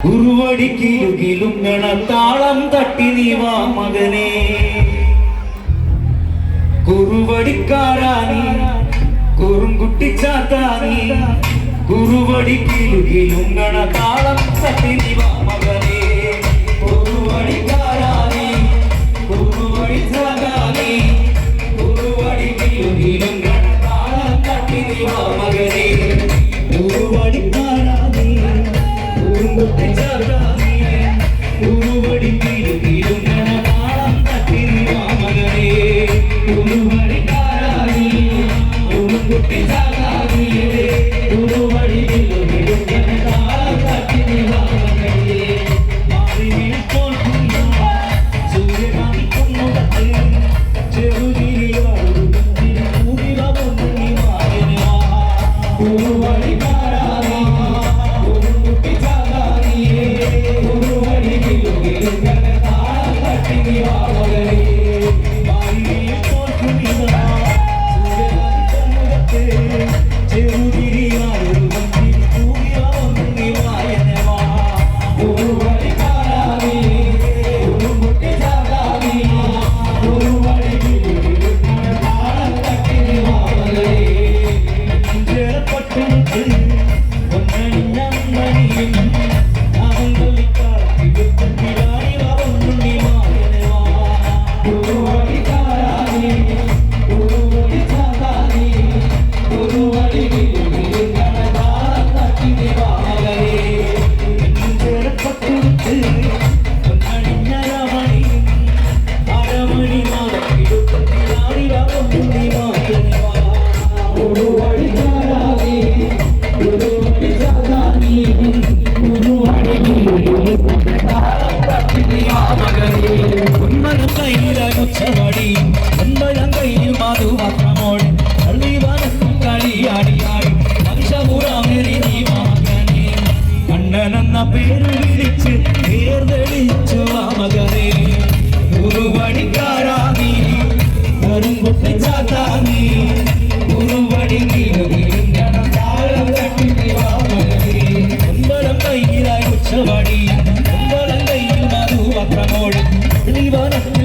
കുറുവടിക്കിലുകിലുങ്ങണ താളം തട്ടി നീ വാ മകനേ, കുറുവടിക്കാരാനീ കുറുംകുട്ടിച്ചാത്താനീ. കുറുവടിക്കിലുകിലുങ്ങണ താളം തട്ടി നീ വാ മകനേ, കുറുവടിക്കാരാനീ കുറുവടിച്ചാത്താനീ. കുറുവടിക്കിലുകിലുങ്ങണ താളം തട്ടി നീ വാ മകനേ, കുറുവടിക്കാരാനീ കുറുംകുട്ടിച്ചാത്താനീ. കുറുവടിക്കിലുകിലുങ്ങണ താളം തട്ടി നീ വാ മകനേ, കുറുവടിക്കാരാനീ കുറുംകുട്ടിച്ചാത്താനീ. കുറുവടിക്കിലുകിലുങ്ങണ താളം തട്ടി നീ വാ മകനേ. മാറിമേൽ തോൽക്കുന്ന സൂര്യകാന്തിക്കുന്നുടത്ത് ചെറുതിരിയാടും കൂടിവന്നു നീ മാറിനെ വാ. കുറുവടിക്കാരാനീ കുറുംകുട്ടിച്ചാത്താനീ. കുറുവടിക്കിലുകിലുങ്ങണ താളം തട്ടി നീ വാ മകനേ. മാറിമേൽ തോൽക്കുന്ന സൂര്യകാന്തിക്കുന്നുടത്ത് ചെറുതിരിയാടും കൂടിവന്നു നീ മാറിനെ വാ. കുറുവടിക്കാരാനീ കുറുംകുട്ടിച്ചാത്താനീ. കുറുവടിക്കിലുകിലുങ്ങണ താളം തട്ടി നീ വാ മകനേ. ചെറുപ്പട്ടുമുത്ത് പൊന്നണിഞ്ഞ മണിയും നാമംകൊല്ലിക്കാട്ടിലായി വന്നു നീ മാറിനെ വാ. കുറുവടിക്കാരാനീ കുറുംകുട്ടിച്ചാത്താനീ. കുറുവടിക്കിലുകിലുങ്ങണ താളം തട്ടി നീ വാ മകനേ. ചെറുപ്പട്ടുമുത്ത് പൊന്നണിഞ്ഞ മണിയും അരമണി നാമത്തിലായി വന്നു നീ മാറിനെ വാ. കുറുവടിക്കാരാനീ കുറുംകുട്ടിച്ചാത്താനീ. കുറുവടിക്കിലുകിലുങ്ങണ താളം തട്ടി നീ വാ മകനേ. ഉന്മനം കയ്യിലൊച്ചവടി ഉന്മനം കയ്യിൽ മധുപാത്രമോടെ പള്ളിവനത്തും കളിയാടിയാടി വംശപുറാമേറി നീ വാ മകനേ. കണ്ണനെന്ന പേര് വിളിച്ച് പേർതെളിച്ചു വാ മകനേ. കുറുവടിക്കാരാനീ കുറുംകുട്ടിച്ചാത്താനീ. കുറുവടിക്കിലുകിലുങ്ങണ താളം തട്ടി നീ വാ മകനേ. ഉന്മനം കയ്യിലായി ഉച്ചവടി ഉന്മനം കയ്യിൽ മധുപാത്രമോടെ പള്ളിവനത്തും